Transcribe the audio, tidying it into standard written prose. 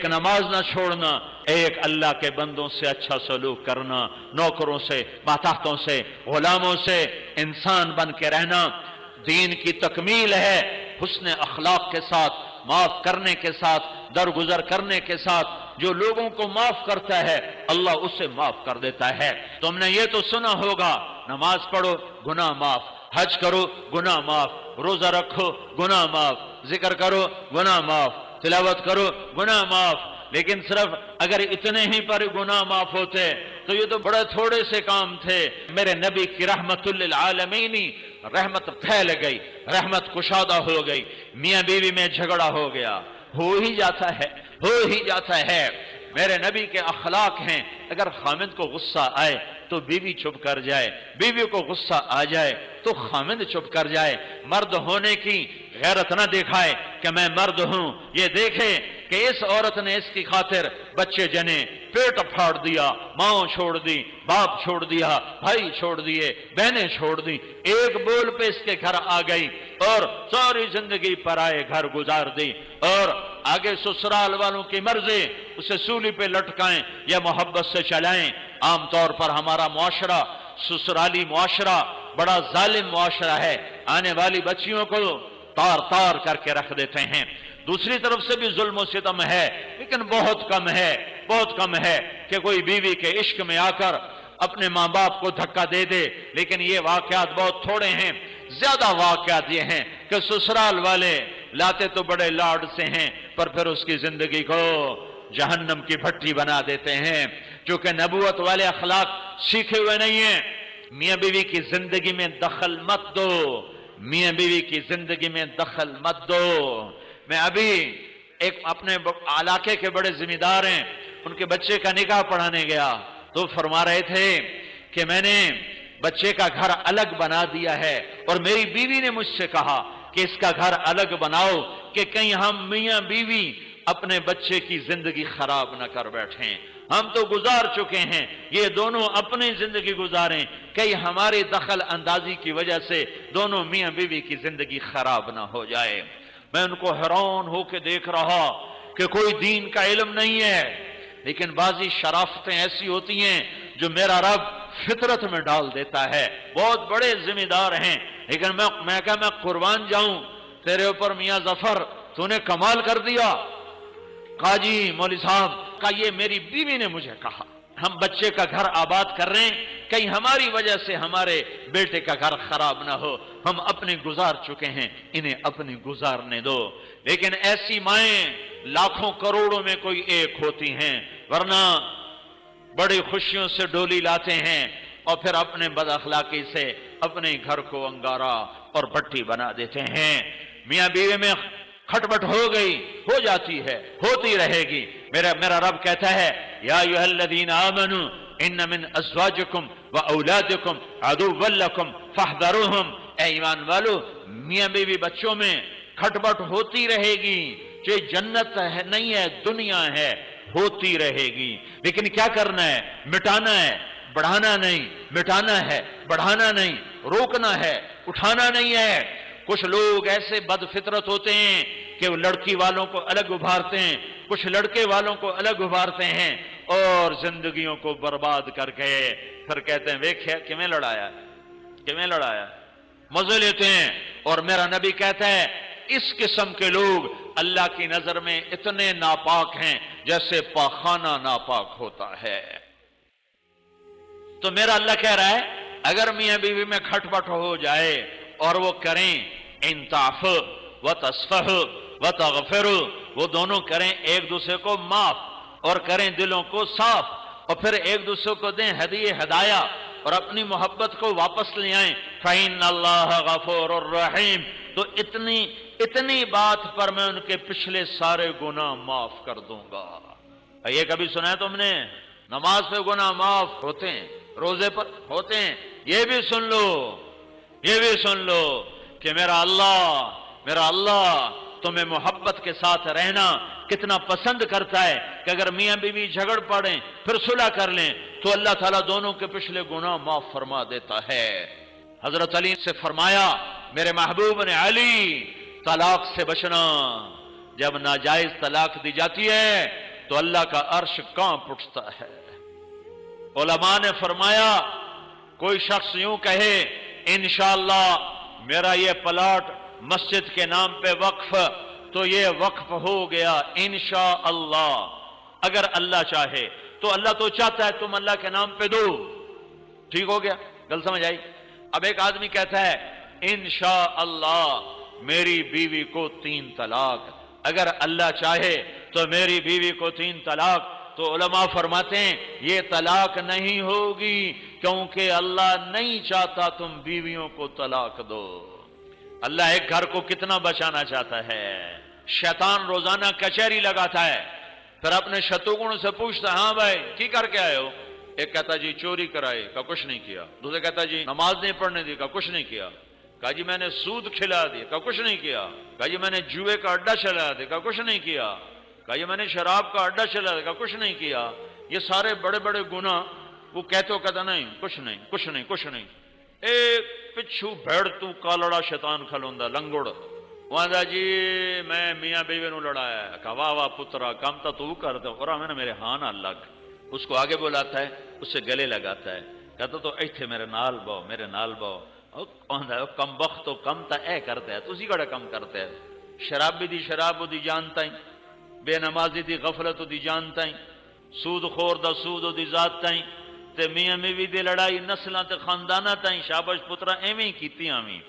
ایک نماز نہ چھوڑنا، ایک اللہ کے بندوں سے اچھا سلوک کرنا، نوکروں سے، ماتحتوں سے، غلاموں سے انسان بن کے رہنا دین کی تکمیل ہے۔ حسن اخلاق کے ساتھ، معاف کرنے کے ساتھ، درگزر کرنے کے ساتھ، جو لوگوں کو معاف کرتا ہے اللہ اسے معاف کر دیتا ہے۔ تم نے یہ تو سنا ہوگا، نماز پڑھو گناہ معاف، حج کرو گناہ معاف، روزہ رکھو گناہ معاف، ذکر کرو گناہ معاف، تلاوت کرو گناہ معاف۔ لیکن صرف اگر اتنے ہی پر گناہ معاف ہوتے تو یہ تو بڑے تھوڑے سے کام تھے۔ میرے نبی کی رحمت للعالمین، رحمت پھیل گئی، رحمت کشادہ ہو گئی، میاں بیوی میں جھگڑا ہو گیا، ہو ہی جاتا ہے، ہو ہی جاتا ہے۔ میرے نبی کے اخلاق ہیں، اگر خامد کو غصہ آئے تو بیوی چپ کر جائے، بیوی کو غصہ آ جائے تو خامد چپ کر جائے۔ مرد ہونے کی غیرت نہ دکھائے کہ میں مرد ہوں، یہ دیکھے کہ اس عورت نے اس کی خاطر بچے جنے، پیٹ پھاڑ دیا، ماں چھوڑ دی، باپ چھوڑ دیا، بھائی چھوڑ دیے، بہنیں چھوڑ دی، ایک بول پہ اس کے گھر آ گئی اور ساری زندگی پرائے گھر گزار دی، اور آگے سسرال والوں کی مرضی اسے سولی پہ لٹکائیں یا محبت سے چلائیں۔ عام طور پر ہمارا معاشرہ، سسرالی معاشرہ بڑا ظالم معاشرہ ہے، آنے والی بچیوں کو تار تار کر کے رکھ دیتے ہیں۔ دوسری طرف سے بھی ظلم و ستم ہے، لیکن بہت کم ہے، بہت کم ہے کہ کوئی بیوی کے عشق میں آ کر اپنے ماں باپ کو دھکا دے دے، لیکن یہ واقعات بہت تھوڑے ہیں۔ زیادہ واقعات یہ ہیں کہ سسرال والے لاتے تو بڑے لاڈ سے ہیں پر پھر اس کی زندگی کو جہنم کی بھٹی بنا دیتے ہیں، چونکہ نبوت والے اخلاق سیکھے ہوئے نہیں ہیں۔ میاں بیوی کی زندگی میں دخل مت دو، میاں بیوی کی زندگی میں دخل مت دو۔ میں ابھی ایک اپنے علاقے کے بڑے ذمہ دار ہیں، ان کے بچے کا نکاح پڑھانے گیا تو فرما رہے تھے کہ میں نے بچے کا گھر الگ بنا دیا ہے، اور میری بیوی نے مجھ سے کہا کہ اس کا گھر الگ بناؤ کہ کہیں ہم میاں بیوی اپنے بچے کی زندگی خراب نہ کر بیٹھیں۔ ہم تو گزار چکے ہیں، یہ دونوں اپنی زندگی گزاریں، کہیں ہماری دخل اندازی کی وجہ سے دونوں میاں بیوی کی زندگی خراب نہ ہو جائے۔ میں ان کو حیران ہو کے دیکھ رہا کہ کوئی دین کا علم نہیں ہے، لیکن بعضی شرافتیں ایسی ہوتی ہیں جو میرا رب فطرت میں ڈال دیتا ہے۔ بہت بڑے ذمہ دار ہیں، لیکن میں قربان جاؤں تیرے اوپر میاں ظفر، تو نے کمال کر دیا۔ قاضی مولوی صاحب کا یہ میری بیوی نے مجھے کہا، ہم بچے کا گھر آباد کر رہے ہیں، کہیں ہماری وجہ سے ہمارے بیٹے کا گھر خراب نہ ہو، ہم اپنے گزار چکے ہیں، انہیں اپنی گزارنے دو۔ لیکن ایسی مائیں لاکھوں کروڑوں میں کوئی ایک ہوتی ہیں، ورنہ بڑی خوشیوں سے ڈولی لاتے ہیں اور پھر اپنے بد اخلاقی سے اپنے گھر کو انگارہ اور بھٹی بنا دیتے ہیں۔ میاں بیوی میں کھٹپٹ ہو گئی، ہو جاتی ہے، ہوتی رہے گی۔ میرا رب کہتا ہے یا ایھا الذین آمنوا ان من ازواجکم واولادکم عدوا لکم فاحذروہم، اے ایمان والو میاں بیوی بچوں میں کھٹپٹ ہوتی رہے گی، یہ جنت ہے نہیں ہے، دنیا ہے، ہوتی رہے گی۔ لیکن کیا کرنا ہے؟ مٹانا ہے، بڑھانا نہیں، مٹانا ہے، بڑھانا نہیں، روکنا ہے، اٹھانا نہیں ہے۔ کچھ لوگ ایسے بد فطرت ہوتے ہیں کہ وہ لڑکی والوں کو الگ ابھارتے ہیں، کچھ لڑکے والوں کو الگ ابھارتے ہیں اور زندگیوں کو برباد کر کے پھر کہتے ہیں ویکھیا کیویں لڑایا، کیویں لڑایا، مزے لیتے ہیں۔ اور میرا نبی کہتا ہے اس قسم کے لوگ اللہ کی نظر میں اتنے ناپاک ہیں جیسے پاخانہ ناپاک ہوتا ہے۔ تو میرا اللہ کہہ رہا ہے اگر میاں بیوی میں کھٹپٹ ہو جائے اور وہ کریں ان تعفو وتصفح وتغفر، وہ دونوں کریں ایک دوسرے کو معاف اور کریں دلوں کو صاف، اور پھر ایک دوسرے کو دیں ہدایہ اور اپنی محبت کو واپس لے آئیں، فإن اللہ غفور الرحیم، تو اتنی بات پر میں ان کے پچھلے سارے گناہ معاف کر دوں گا۔ یہ کبھی سنا ہے تم نے؟ نماز پہ گناہ معاف ہوتے ہیں، روزے پر ہوتے ہیں۔ یہ بھی سن لو، یہ بھی سن لو کہ میرا اللہ تمہیں محبت کے ساتھ رہنا کتنا پسند کرتا ہے کہ اگر میاں بیوی جھگڑ پڑیں پھر صلح کر لیں تو اللہ تعالیٰ دونوں کے پچھلے گناہ معاف فرما دیتا ہے۔ حضرت علی سے فرمایا میرے محبوب نے علی طلاق سے بچنا، جب ناجائز طلاق دی جاتی ہے تو اللہ کا عرش کانپ اٹھتا ہے۔ علماء نے فرمایا کوئی شخص یوں کہے انشاءاللہ میرا یہ پلاٹ مسجد کے نام پہ وقف، تو یہ وقف ہو گیا انشاءاللہ، اگر اللہ چاہے تو۔ اللہ تو چاہتا ہے تم اللہ کے نام پہ دو، ٹھیک ہو گیا، گل سمجھ آئی؟ اب ایک آدمی کہتا ہے انشاءاللہ میری بیوی کو 3 طلاق، اگر اللہ چاہے تو میری بیوی کو 3 طلاق، تو علماء فرماتے ہیں یہ طلاق نہیں ہوگی، کیونکہ اللہ نہیں چاہتا تم بیویوں کو طلاق دو۔ اللہ ایک گھر کو کتنا بچانا چاہتا ہے۔ شیطان روزانہ کچہری لگاتا ہے، پھر اپنے شتروگن سے پوچھتا ہے ہاں بھائی کی کر کے آئے ہو؟ ایک کہتا جی چوری کرائی، کا کچھ نہیں کیا۔ دوسرے کہتا جی نماز نہیں پڑھنے دی، کا کچھ نہیں کیا۔ کہا جی میں نے سود کھلا دی، کا کچھ نہیں کیا۔ کہا جی میں نے جوئے کا اڈا چلا دیا، کا کچھ نہیں کیا۔ کہا جی میں نے شراب کا اڈا چلا دیا، کا کچھ نہیں کیا۔ یہ سارے بڑے بڑے گناہ وہ کہتے ہو، کہتا نہیں کچھ نہیں کچھ نہیں کچھ نہیں۔ ایک پچھو بھیڑ تو کالڑا شیطان کھلوندا لنگڑ وہاں جی میں میاں بیوی نو لڑایا ہے۔ کہا واہ واہ پترا کام تو کر دے، اور میں نے میرے ہاں نہ لگ۔ اس کو آگے بلاتا ہے، اس سے گلے لگاتا ہے، کہتا تو ایتھے میرے نال بو، میرے نال بو۔ کم وقت تو کم تا اے کرتا ہے، تسی کڑا کم کرتا ہے۔ شرابی دی شراب دی جانتا ہی، بے نمازی دی غفلت دی جانتا ہی، سود خور دا سود دی ذات تائیں، تے میاں بیوی دی لڑائی نسلاں تے خانداناں تائیں۔ شاباش پترا ایویں ہی کیتی آویں۔